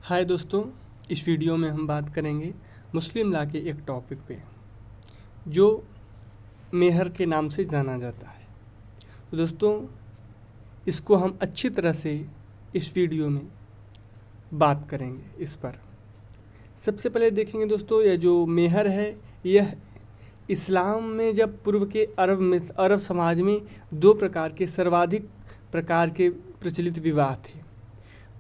हाय दोस्तों, इस वीडियो में हम बात करेंगे मुस्लिम लॉ के एक टॉपिक पे जो मेहर के नाम से जाना जाता है। तो दोस्तों, इसको हम अच्छी तरह से इस वीडियो में बात करेंगे इस पर। सबसे पहले देखेंगे दोस्तों, यह जो मेहर है यह इस्लाम में जब पूर्व के अरब समाज में दो प्रकार के सर्वाधिक प्रकार के प्रचलित विवाह थे।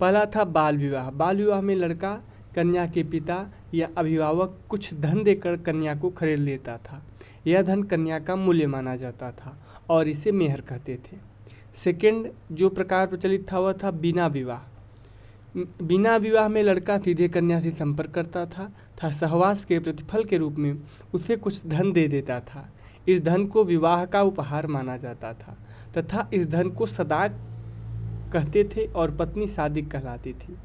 पहला था बाल विवाह। बाल विवाह में लड़का कन्या के पिता या अभिभावक कुछ धन देकर कन्या को खरीद लेता था। यह धन कन्या का मूल्य माना जाता था और इसे मेहर कहते थे। सेकंड जो प्रकार प्रचलित था वह था बिना विवाह। बिना विवाह में लड़का सीधे कन्या से संपर्क करता था सहवास के प्रतिफल के रूप में उसे कुछ धन दे देता था। इस धन को विवाह का उपहार माना जाता था तथा इस धन को सदाक कहते थे और पत्नी सादिक कहलाती थी।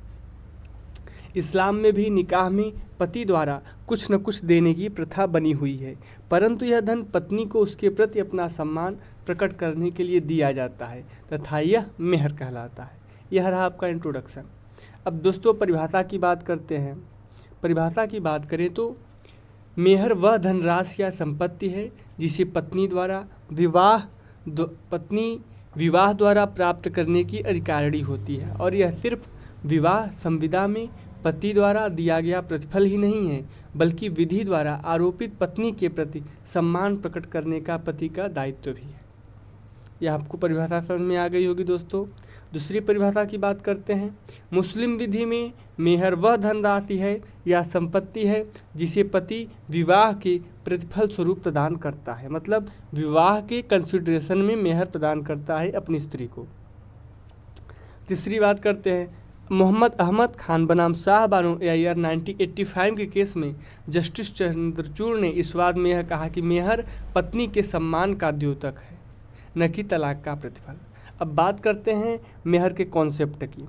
इस्लाम में भी निकाह में पति द्वारा कुछ न कुछ देने की प्रथा बनी हुई है, परंतु यह धन पत्नी को उसके प्रति अपना सम्मान प्रकट करने के लिए दिया जाता है तथा यह मेहर कहलाता है। यह रहा आपका इंट्रोडक्शन। अब दोस्तों परिभाषा की बात करते हैं। परिभाषा की बात करें तो मेहर वह धनराशि या संपत्ति है जिसे पत्नी विवाह द्वारा प्राप्त करने की अधिकारिणी होती है, और यह सिर्फ विवाह संविदा में पति द्वारा दिया गया प्रतिफल ही नहीं है, बल्कि विधि द्वारा आरोपित पत्नी के प्रति सम्मान प्रकट करने का पति का दायित्व भी है। यह आपको परिभाषा समझ में आ गई होगी दोस्तों। दूसरी परिभाषा की बात करते हैं। मुस्लिम विधि में मेहर वह धनराशि है या संपत्ति है जिसे पति विवाह के प्रतिफल स्वरूप प्रदान करता है, मतलब विवाह के कंसिडरेशन में मेहर प्रदान करता है अपनी स्त्री को। तीसरी बात करते हैं। मोहम्मद अहमद खान बनाम शाह बानो ईयर 1985 के केस में जस्टिस चंद्रचूड़ ने इस वाद में यह कहा कि मेहर पत्नी के सम्मान का द्योतक है, न कि तलाक का प्रतिफल। अब बात करते हैं मेहर के कॉन्सेप्ट की।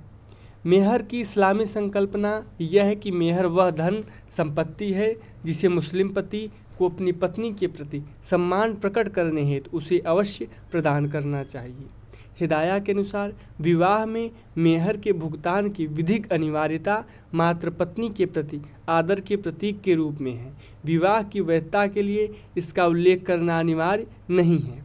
मेहर की इस्लामी संकल्पना यह है कि मेहर वह धन संपत्ति है जिसे मुस्लिम पति को अपनी पत्नी के प्रति सम्मान प्रकट करने हेतु उसे अवश्य प्रदान करना चाहिए। हिदाया के अनुसार विवाह में मेहर के भुगतान की विधिक अनिवार्यता मात्र पत्नी के प्रति आदर के प्रतीक के रूप में है। विवाह की वैधता के लिए इसका उल्लेख करना अनिवार्य नहीं है।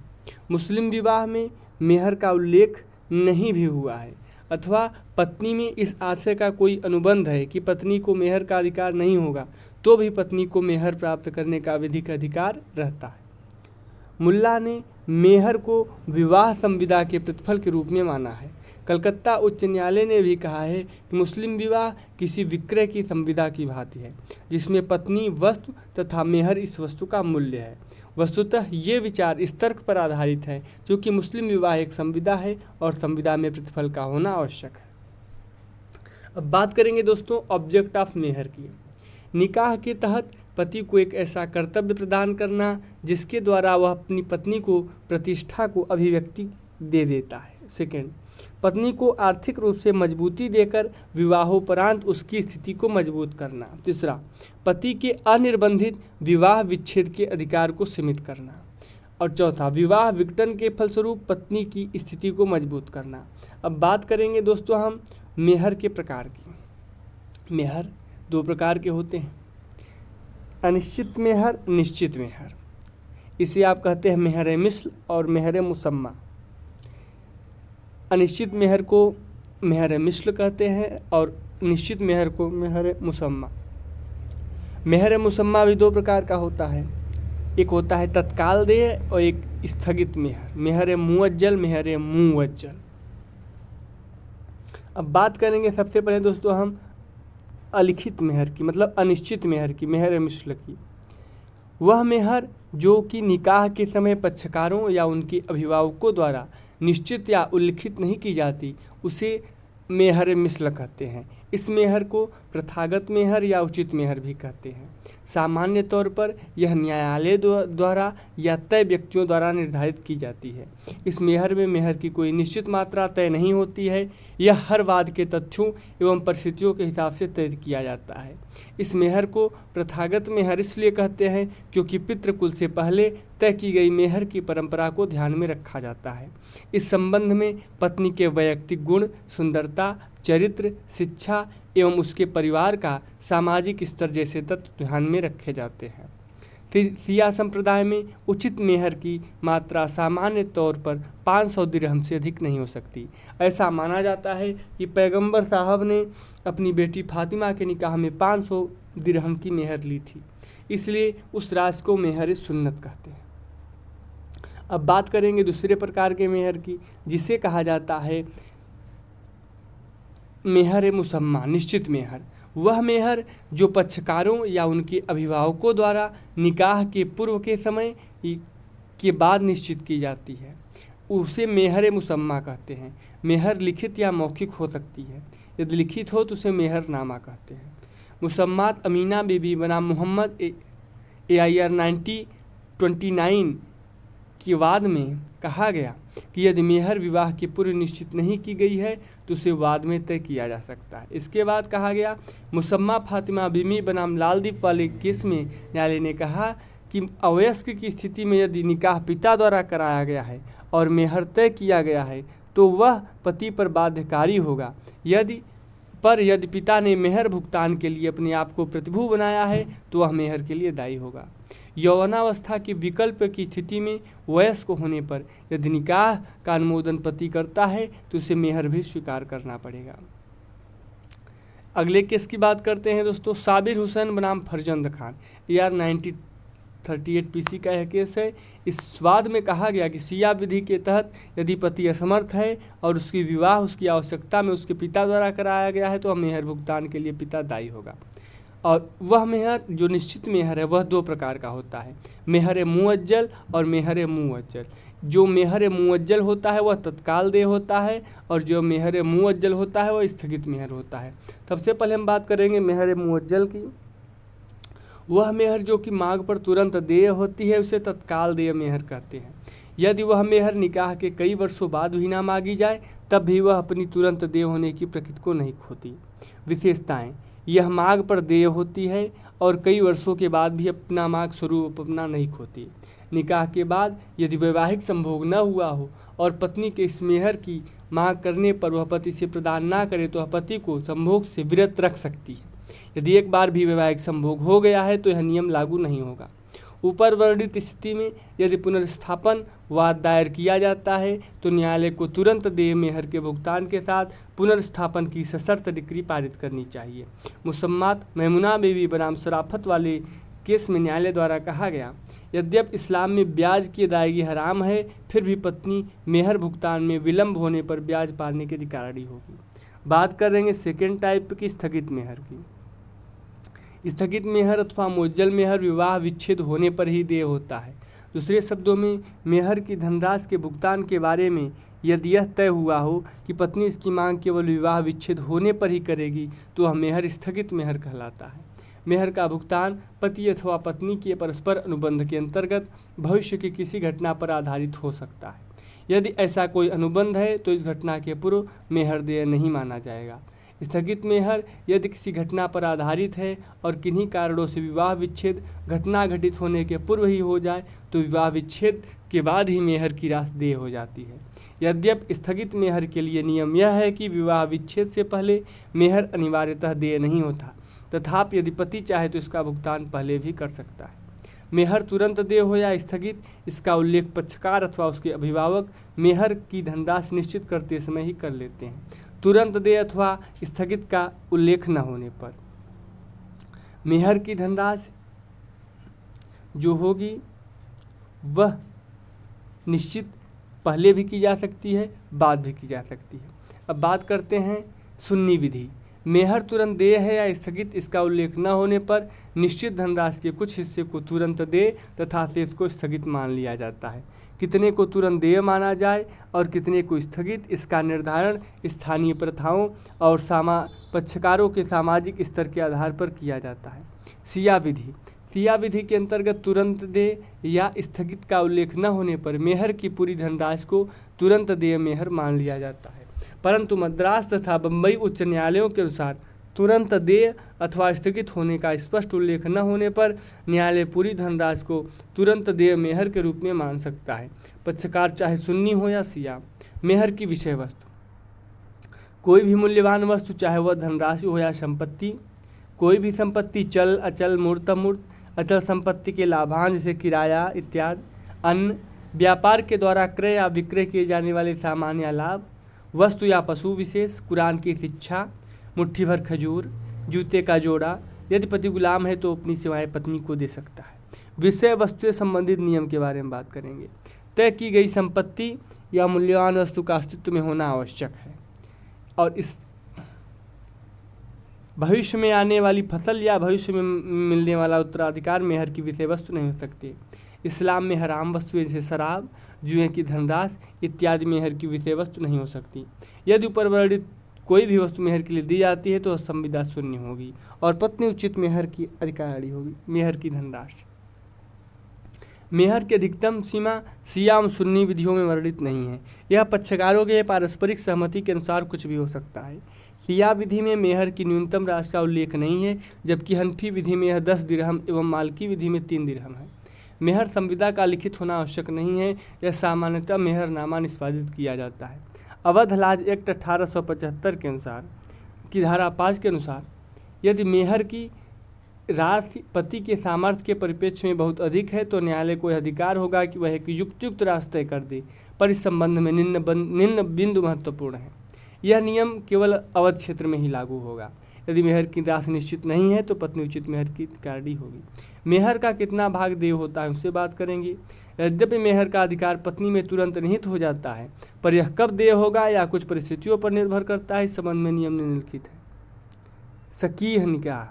मुस्लिम विवाह में मेहर का उल्लेख नहीं भी हुआ है अथवा पत्नी में इस आशय का कोई अनुबंध है कि पत्नी को मेहर का अधिकार नहीं होगा, तो भी पत्नी को मेहर प्राप्त करने का विधिक अधिकार रहता है। मुल्ला ने मेहर को विवाह संविदा के प्रतिफल के रूप में माना है। कलकत्ता उच्च न्यायालय ने भी कहा है कि मुस्लिम विवाह किसी विक्रय की संविदा की भांति है, जिसमें पत्नी वस्तु तथा मेहर इस वस्तु का मूल्य है। वस्तुतः ये विचार इस तर्क पर आधारित है क्योंकि मुस्लिम विवाह एक संविदा है और संविदा में प्रतिफल का होना आवश्यक है। अब बात करेंगे दोस्तों ऑब्जेक्ट ऑफ मेहर की। निकाह के तहत पति को एक ऐसा कर्तव्य प्रदान करना जिसके द्वारा वह अपनी पत्नी को प्रतिष्ठा को अभिव्यक्ति दे देता है। सेकेंड, पत्नी को आर्थिक रूप से मजबूती देकर विवाहोपरांत उसकी स्थिति को मजबूत करना। तीसरा, पति के अनिर्बंधित विवाह विच्छेद के अधिकार को सीमित करना। और चौथा, विवाह विघटन के फलस्वरूप पत्नी की स्थिति को मजबूत करना। अब बात करेंगे दोस्तों हम मेहर के प्रकार की। मेहर दो प्रकार के होते हैं, अनिश्चित मेहर, निश्चित मेहर। इसे आप कहते हैं मेहर मिस्ल और मेहर मुसम्मा। अनिश्चित मेहर को मेहर मिस्ल कहते हैं और निश्चित मेहर को मेहर मुसम्मा। मेहर मुसम्मा भी दो प्रकार का होता है, एक होता है तत्काल देय और एक स्थगित मेहर। मेहर मुअज्जल, मेहर मुअज्जल। अब बात करेंगे सबसे पहले दोस्तों हम अलिखित मेहर की, मतलब अनिश्चित मेहर की, मेहर मिस्ल की। वह मेहर जो कि निकाह के समय पक्षकारों या उनके अभिभावकों द्वारा निश्चित या उल्लिखित नहीं की जाती, उसे मेहर मिस्ल कहते हैं। इस मेहर को प्रथागत मेहर या उचित मेहर भी कहते हैं। सामान्य तौर पर यह न्यायालय द्वारा या तय व्यक्तियों द्वारा निर्धारित की जाती है। इस मेहर में मेहर की कोई निश्चित मात्रा तय नहीं होती है, यह हर वाद के तथ्यों एवं परिस्थितियों के हिसाब से तय किया जाता है। इस मेहर को प्रथागत मेहर इसलिए कहते हैं क्योंकि पितृकुल से पहले तय की गई मेहर की परंपरा को ध्यान में रखा जाता है। इस संबंध में पत्नी के वैयक्तिक गुण, सुंदरता, चरित्र, शिक्षा एवं उसके परिवार का सामाजिक स्तर जैसे तत्व ध्यान में रखे जाते हैं। फिर शिया संप्रदाय में उचित मेहर की मात्रा सामान्य तौर पर 500 दिरहम से अधिक नहीं हो सकती। ऐसा माना जाता है कि पैगंबर साहब ने अपनी बेटी फातिमा के निकाह में 500 दिरहम की मेहर ली थी, इसलिए उस राशि को मेहर सुन्नत कहते हैं। अब बात करेंगे दूसरे प्रकार के मेहर की, जिसे कहा जाता है मेहर मुसम्मा, निश्चित मेहर। वह मेहर जो पक्षकारों या उनके अभिभावकों द्वारा निकाह के पूर्व के समय के बाद निश्चित की जाती है, उसे मेहर मुसम्मा कहते हैं। मेहर लिखित या मौखिक हो सकती है। यदि लिखित हो तो उसे मेहर नामा कहते हैं। मुसम्मात अमीना बीबी बनाम मोहम्मद AIR 1929 के वाद में कहा गया कि यदि मेहर विवाह के पूर्व निश्चित नहीं की गई है तो उसे बाद में तय किया जा सकता है। इसके बाद कहा गया मुसम्मा फातिमा बीबी बनाम लालदीप वाले केस में न्यायालय ने कहा कि अवयस्क की स्थिति में यदि निकाह पिता द्वारा कराया गया है और मेहर तय किया गया है तो वह पति पर बाध्यकारी होगा। यदि पिता ने मेहर भुगतान के लिए अपने आप को प्रतिभू बनाया है तो वह मेहर के लिए दायी होगा। यौवनावस्था के विकल्प की स्थिति में वयस्क होने पर यदि निकाह का अनुमोदन पति करता है तो उसे मेहर भी स्वीकार करना पड़ेगा। अगले केस की बात करते हैं दोस्तों, साबिर हुसैन बनाम फरजंद खान। AR 1938 PC का यह केस है। इस वाद में कहा गया कि शिया विधि के तहत यदि पति असमर्थ है और उसकी विवाह उसकी आवश्यकता में उसके पिता द्वारा कराया गया है तो मेहर भुगतान के लिए पिता दायी होगा। और वह मेहर जो निश्चित मेहर है वह 2 प्रकार का होता है, मेहर मुअज्जल और मेहर मुअज्जल। जो मेहर मुअज्जल होता है वह तत्काल देय होता है और जो मेहर मुअज्जल होता है वह स्थगित मेहर होता है। सबसे पहले हम बात करेंगे मेहर मुअज्जल की। वह मेहर जो कि मांग पर तुरंत देय होती है उसे तत्काल देय मेहर कहते हैं। यदि वह मेहर निकाह के कई वर्षों बाद भी ना मांगी जाए तब भी वह अपनी तुरंत देय होने की प्रकृति को नहीं खोती। विशेषताएं, यह मांग पर देय होती है और कई वर्षों के बाद भी अपना मांग स्वरूप अपना नहीं खोती। निकाह के बाद यदि वैवाहिक संभोग न हुआ हो और पत्नी के इस मेहर की मांग करने पर वह पति से प्रदान ना करे तो वह पति को संभोग से विरत रख सकती है। यदि एक बार भी वैवाहिक संभोग हो गया है तो यह नियम लागू नहीं होगा। ऊपर वर्णित स्थिति में यदि पुनर्स्थापन वाद दायर किया जाता है तो न्यायालय को तुरंत देय मेहर के भुगतान के साथ पुनर्स्थापन की सशर्त डिक्री पारित करनी चाहिए। मुसम्मात मैमुना बीबी बनाम शराफत वाले केस में न्यायालय द्वारा कहा गया, यद्यपि इस्लाम में ब्याज की अदायगी हराम है फिर भी पत्नी मेहर भुगतान में विलंब होने पर ब्याज पाने की अधिकारी होगी। बात करेंगे सेकेंड टाइप की, स्थगित मेहर की। स्थगित मेहर अथवा मुअज्जल मेहर विवाह विच्छेद होने पर ही देय होता है। दूसरे शब्दों में मेहर की धनराशि के भुगतान के बारे में यदि यह तय हुआ हो कि पत्नी इसकी मांग केवल विवाह विच्छेद होने पर ही करेगी तो वह मेहर स्थगित मेहर कहलाता है। मेहर का भुगतान पति अथवा पत्नी के परस्पर अनुबंध के अंतर्गत भविष्य की किसी घटना पर आधारित हो सकता है। यदि ऐसा कोई अनुबंध है तो इस घटना के पूर्व मेहर देय नहीं माना जाएगा। स्थगित मेहर यदि किसी घटना पर आधारित है और किन्हीं कारणों से विवाह विच्छेद घटना घटित होने के पूर्व ही हो जाए तो विवाह विच्छेद के बाद ही मेहर की राशि देय हो जाती है। यद्यपि स्थगित मेहर के लिए नियम यह है कि विवाह विच्छेद से पहले मेहर अनिवार्यतः देय नहीं होता, तथापि यदि पति चाहे तो इसका भुगतान पहले भी कर सकता है। मेहर तुरंत देय हो या स्थगित, इसका उल्लेख पक्षकार अथवा उसके अभिभावक मेहर की धनराशि निश्चित करते समय ही कर लेते हैं। तुरंत देय अथवा स्थगित का उल्लेख न होने पर मेहर की धनराशि जो होगी वह निश्चित पहले भी की जा सकती है, बाद भी की जा सकती है। अब बात करते हैं सुन्नी विधि। मेहर तुरंत देय है या स्थगित, इसका उल्लेख न होने पर निश्चित धनराशि के कुछ हिस्से को तुरंत देय तथा शेष को स्थगित मान लिया जाता है। कितने को तुरंत देय माना जाए और कितने को स्थगित, इसका निर्धारण स्थानीय प्रथाओं और पक्षकारों के सामाजिक स्तर के आधार पर किया जाता है। शिया विधि। शिया विधि के अंतर्गत तुरंत देय या स्थगित का उल्लेख न होने पर मेहर की पूरी धनराशि को तुरंत देय मेहर मान लिया जाता है, परंतु मद्रास तथा बम्बई उच्च न्यायालयों के अनुसार तुरंत देय अथवा स्थगित होने का स्पष्ट उल्लेख न होने पर न्यायालय पूरी धनराशि को तुरंत देय मेहर के रूप में मान सकता है, पक्षकार चाहे सुन्नी हो या शिया। मेहर की विषय वस्तु। कोई भी मूल्यवान वस्तु, चाहे वह धनराशि हो या संपत्ति, कोई भी संपत्ति चल अचल मूर्त अमूर्त, अचल संपत्ति के लाभांश जैसे किराया इत्यादि, अन्न, व्यापार के द्वारा क्रय या विक्रय किए जाने वाले सामान या लाभ, वस्तु या पशु विशेष, कुरान की शिक्षा, मुट्ठी भर खजूर, जूते का जोड़ा। यदि पति गुलाम है तो अपनी सेवाएं पत्नी को दे सकता है। विषय वस्तु से संबंधित नियम के बारे में बात करेंगे। तय की गई संपत्ति या मूल्यवान वस्तु का अस्तित्व में होना आवश्यक है और इस भविष्य में आने वाली फसल या भविष्य में मिलने वाला उत्तराधिकार मेहर की विषय वस्तु नहीं हो सकती। इस्लाम में हराम वस्तुएं जैसे शराब, जुए की धनराशि इत्यादि मेहर की विषय वस्तु नहीं हो सकती। यदि ऊपर वर्णित कोई भी वस्तु मेहर के लिए दी जाती है तो संविदा शून्य होगी और पत्नी उचित मेहर की अधिकारी होगी। मेहर की धनराशि, मेहर की अधिकतम सीमा शिया और सुन्नी विधियों में वर्णित नहीं है। यह पक्षकारों के पारस्परिक सहमति के अनुसार कुछ भी हो सकता है। शिया विधि में मेहर की न्यूनतम राशि का उल्लेख नहीं है, जबकि हनफी विधि में यह 10 दिरहम एवं मालकी विधि में 3 दिरहम है। मेहर संविदा का लिखित होना आवश्यक नहीं है, यह सामान्यतः मेहरनामा निष्पादित किया जाता है। अवध लाज एक्ट 1875 के अनुसार की धारा 5 के अनुसार यदि मेहर की राशि पति के सामर्थ्य के परिप्रेक्ष्य में बहुत अधिक है तो न्यायालय को यह अधिकार होगा कि वह एक युक्त राशि तय कर दे, पर इस संबंध में निम्न बिंदु महत्वपूर्ण है। यह नियम केवल अवध क्षेत्र में ही लागू होगा। यदि मेहर की राशि निश्चित नहीं है तो पत्नी उचित मेहर की अधिकारी होगी। मेहर का कितना भाग देय होता है उससे बात करेंगे। यद्यपि मेहर का अधिकार पत्नी में तुरंत निहित हो जाता है, पर यह कब देय होगा या कुछ परिस्थितियों पर निर्भर करता है। इस संबंध में नियम निम्नलिखित है। सकीह निकाह,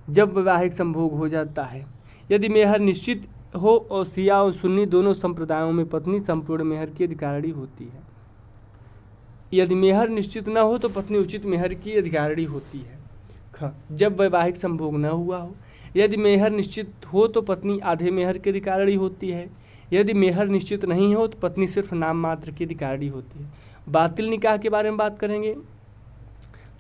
जब वैवाहिक संभोग हो जाता है। यदि मेहर निश्चित हो और शिया और सुन्नी दोनों संप्रदायों में पत्नी संपूर्ण मेहर की अधिकारी होती है। यदि मेहर निश्चित न हो तो पत्नी उचित मेहर की अधिकारी होती है। जब वैवाहिक संभोग न हुआ हो। यदि मेहर निश्चित हो तो पत्नी आधे मेहर की अधिकारी होती है। यदि मेहर निश्चित नहीं हो तो पत्नी सिर्फ नाम मात्र की अधिकारी होती है। बातिल निकाह के बारे में बात करेंगे।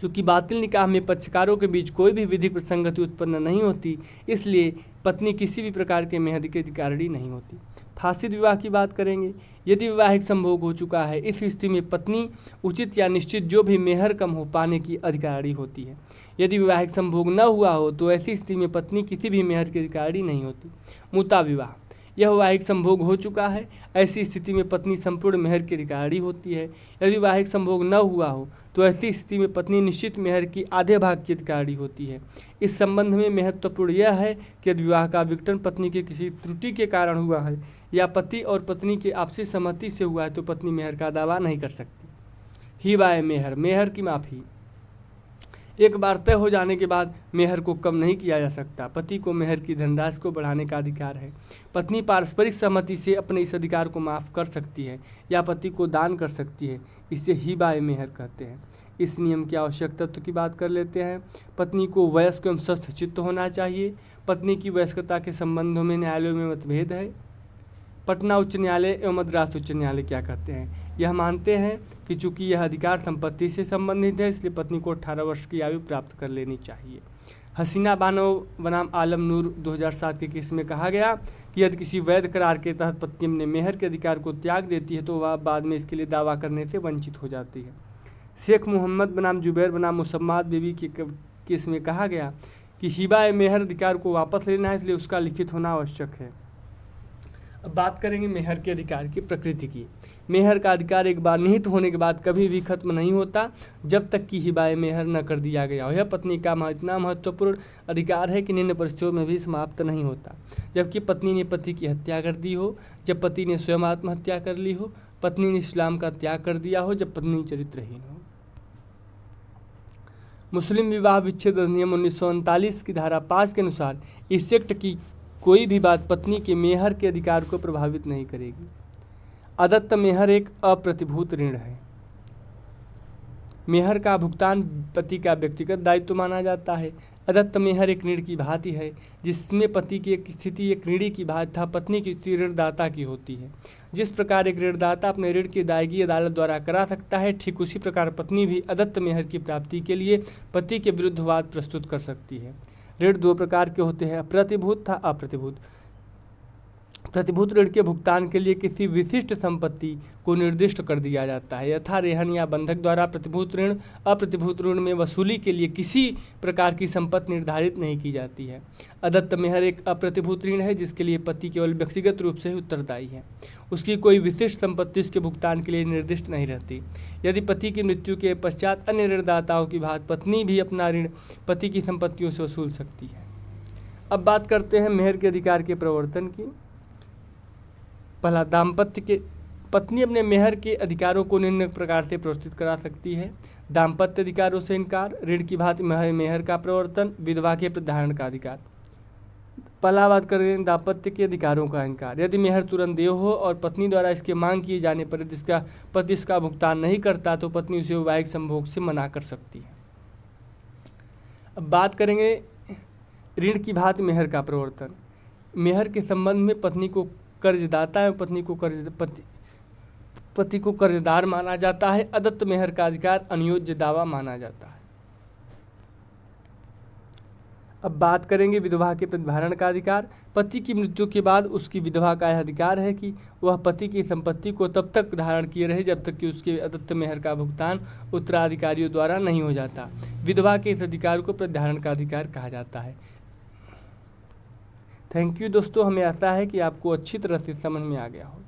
चूँकि बातिल निकाह में पक्षकारों के बीच कोई भी विधिक प्रसंगति उत्पन्न नहीं होती, इसलिए पत्नी किसी भी प्रकार के मेहर की अधिकारी नहीं होती। फासिद विवाह की बात करेंगे। यदि वैवाहिक संभोग हो चुका है, इस स्थिति में पत्नी उचित या निश्चित जो भी मेहर कम हो पाने की अधिकारी होती है। यदि वैवाहिक संभोग न हुआ हो तो ऐसी स्थिति में पत्नी किसी भी मेहर की अधिकारी नहीं होती। मुता विवाह, यह वैवाहिक संभोग हो चुका है, ऐसी स्थिति में पत्नी संपूर्ण मेहर की अधिकारी होती है। यदि वैवाहिक संभोग न हुआ हो तो ऐसी स्थिति में पत्नी निश्चित मेहर की आधे भाग की अधिकारी होती है। इस संबंध में महत्वपूर्ण यह है कि यदि विवाह का विघटन पत्नी के किसी त्रुटि के कारण हुआ है या पति और पत्नी के आपसी सहमति से हुआ है तो पत्नी मेहर का दावा नहीं कर सकती। हिबाए मेहर, मेहर की माफ़ी। एक बार तय हो जाने के बाद मेहर को कम नहीं किया जा सकता। पति को मेहर की धनराशि को बढ़ाने का अधिकार है। पत्नी पारस्परिक सहमति से अपने इस अधिकार को माफ़ कर सकती है या पति को दान कर सकती है। इसे हिबाए मेहर कहते हैं। इस नियम के आवश्यक तत्व की बात कर लेते हैं। पत्नी को वयस्क एवं स्वस्थ चित्त होना चाहिए। पत्नी की वयस्कता के संबंधों में न्यायालयों में मतभेद है। पटना उच्च न्यायालय एवं मद्रास उच्च न्यायालय क्या कहते हैं? यह मानते हैं कि चूंकि यह अधिकार संपत्ति से संबंधित है, इसलिए पत्नी को 18 वर्ष की आयु प्राप्त कर लेनी चाहिए। हसीना बानो बनाम आलम नूर 2007 के केस में कहा गया कि यदि किसी वैध करार के तहत पत्नी अपने मेहर के अधिकार को त्याग देती है तो वह बाद में इसके लिए दावा करने से वंचित हो जाती है। शेख मोहम्मद बनाम जुबैर बनाम मुसम्माद बीवी के केस में कहा गया कि हिबा मेहर अधिकार को वापस लेना है, इसलिए उसका लिखित होना आवश्यक है। अब बात करेंगे मेहर के अधिकार की प्रकृति की। मेहर का अधिकार एक बार निहित होने के बाद कभी भी खत्म नहीं होता जब तक कि हिबाए मेहर न कर दिया गया हो। यह पत्नी का इतना महत्वपूर्ण अधिकार है कि निम्न परिस्थितियों में भी समाप्त नहीं होता। जबकि पत्नी ने पति की हत्या कर दी हो, जब पति ने स्वयं आत्महत्या कर ली हो, पत्नी ने इस्लाम का त्याग कर दिया हो, जब पत्नी चरित्रहीन हो। मुस्लिम विवाह विच्छेद अधिनियम 1939 की धारा 5 के अनुसार इस एक्ट की कोई भी बात पत्नी के मेहर के अधिकार को प्रभावित नहीं करेगी। अदत्त मेहर एक अप्रतिभूत ऋण है। मेहर का भुगतान पति का व्यक्तिगत दायित्व माना जाता है। अदत्त मेहर एक ऋण की भांति है, जिसमें पति की एक स्थिति एक ऋणी की भांति तथा पत्नी की स्थिति ऋणदाता की होती है। जिस प्रकार एक ऋणदाता अपने ऋण की अदायगी अदालत द्वारा करा सकता है, ठीक उसी प्रकार पत्नी भी अदत्त मेहर की प्राप्ति के लिए पति के विरुद्ध वाद प्रस्तुत कर सकती है। ऋण दो प्रकार के होते हैं, प्रतिभूत तथा अप्रतिभूत। प्रतिभूत ऋण के भुगतान के लिए किसी विशिष्ट संपत्ति को निर्दिष्ट कर दिया जाता है। यथा रेहन या बंधक द्वारा प्रतिभूत ऋण अप्रतिभूत ऋण में वसूली के लिए किसी प्रकार की संपत्ति निर्धारित नहीं की जाती है। अदत्त मेहर एक अप्रतिभूत ऋण है जिसके लिए पति केवल व्यक्तिगत रूप से ही उत्तरदायी है। उसकी कोई विशिष्ट संपत्ति उसके भुगतान के लिए निर्दिष्ट नहीं रहती। यदि पति की मृत्यु के पश्चात अन्य ऋणदाताओं की भांति पत्नी भी अपना ऋण पति की संपत्तियों से वसूल सकती है। अब बात करते हैं मेहर के अधिकार के प्रवर्तन की। पहला, दाम्पत्य के पत्नी अपने मेहर के अधिकारों को निम्न प्रकार से प्रवर्तित करा सकती है। दाम्पत्य अधिकारों से इनकार, ऋण की भांति मेहर का प्रवर्तन, विधवा के प्रतिधारण का अधिकार। पहला बात करें दाम्पत्य के अधिकारों का इनकार। यदि मेहर तुरंत देय हो और पत्नी द्वारा इसके मांग किए जाने पर जिसका पति इसका भुगतान नहीं करता तो पत्नी उसे वैवाहिक संभोग से मना कर सकती है। अब बात करेंगे ऋण की भांति मेहर का प्रवर्तन। मेहर के संबंध में पत्नी को कर्जदाता एवं पति को कर्जदार माना जाता है। अदत्त मेहर का अधिकार अनियोज्य दावा माना जाता है। अब बात करेंगे विधवा के प्रतिधारण का अधिकार। पति की मृत्यु के बाद उसकी विधवा का यह अधिकार है कि वह पति की संपत्ति को तब तक धारण किए रहे जब तक कि उसके अदत्त मेहर का भुगतान उत्तराधिकारियों द्वारा नहीं हो जाता। विधवा के इस अधिकार को प्रतिधारण का अधिकार कहा जाता है। थैंक यू दोस्तों, हमें आशा है कि आपको अच्छी तरह से समझ में आ गया हो।